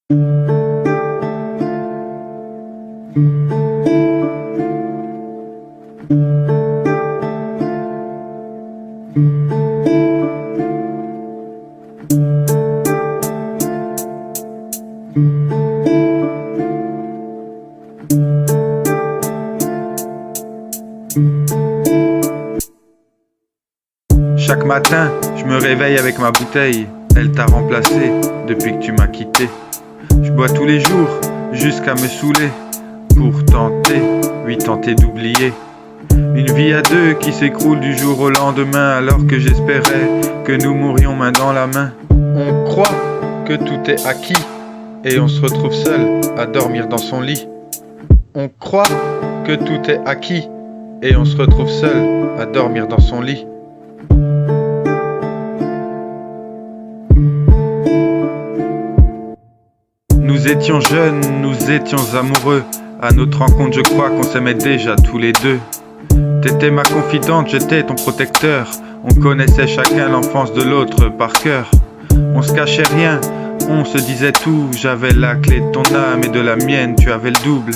Chaque matin, je me réveille avec ma bouteille. Elle t'a remplacé depuis que tu m'as quitté. Je bois tous les jours jusqu'à me saouler pour tenter, oui tenter d'oublier. Une vie à deux qui s'écroule du jour au lendemain, alors que j'espérais que nous mourions main dans la main. On croit que tout est acquis et on se retrouve seul à dormir dans son lit. On croit que tout est acquis et on se retrouve seul à dormir dans son lit. Nous étions jeunes, nous étions amoureux. À notre rencontre, je crois qu'on s'aimait déjà tous les deux. T'étais ma confidente, j'étais ton protecteur. On connaissait chacun l'enfance de l'autre par cœur. On se cachait rien, on se disait tout. J'avais la clé de ton âme et de la mienne, tu avais le double.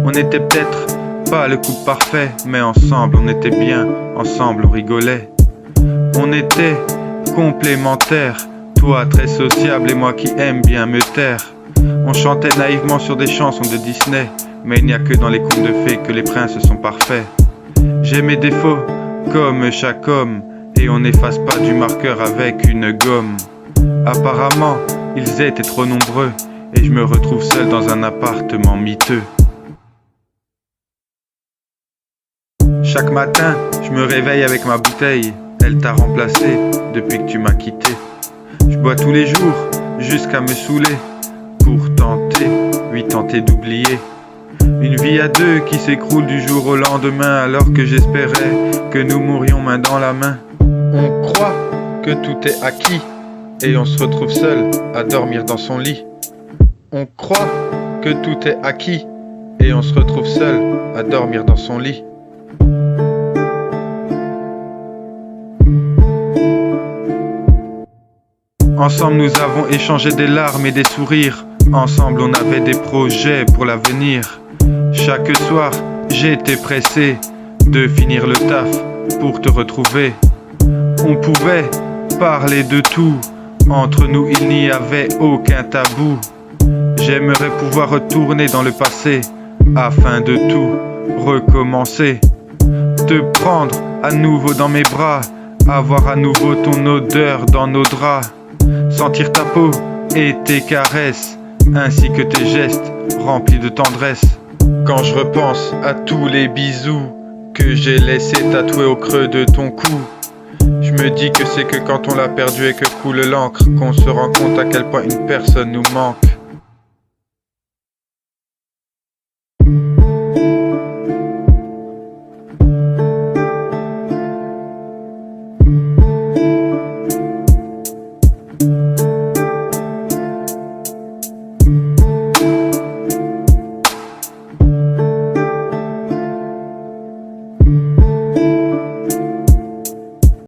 On était peut-être pas le couple parfait, mais ensemble on était bien, ensemble on rigolait. On était complémentaires, toi très sociable et moi qui aime bien me taire. On chantait naïvement sur des chansons de Disney, mais il n'y a que dans les contes de fées que les princes sont parfaits. J'ai mes défauts, comme chaque homme, et on n'efface pas du marqueur avec une gomme. Apparemment, ils étaient trop nombreux, et je me retrouve seul dans un appartement miteux. Chaque matin, je me réveille avec ma bouteille. Elle t'a remplacé depuis que tu m'as quitté. Je bois tous les jours jusqu'à me saouler pour tenter, oui tenter d'oublier. Une vie à deux qui s'écroule du jour au lendemain, alors que j'espérais que nous mourions main dans la main. On croit que tout est acquis et on se retrouve seul à dormir dans son lit. On croit que tout est acquis et on se retrouve seul à dormir dans son lit. Ensemble nous avons échangé des larmes et des sourires. Ensemble on avait des projets pour l'avenir. Chaque soir j'étais pressé de finir le taf pour te retrouver. On pouvait parler de tout, entre nous il n'y avait aucun tabou. J'aimerais pouvoir retourner dans le passé afin de tout recommencer. Te prendre à nouveau dans mes bras, avoir à nouveau ton odeur dans nos draps. Sentir ta peau et tes caresses, ainsi que tes gestes remplis de tendresse. Quand je repense à tous les bisous que j'ai laissés tatouer au creux de ton cou, je me dis que c'est que quand on l'a perdu et que coule l'encre qu'on se rend compte à quel point une personne nous manque.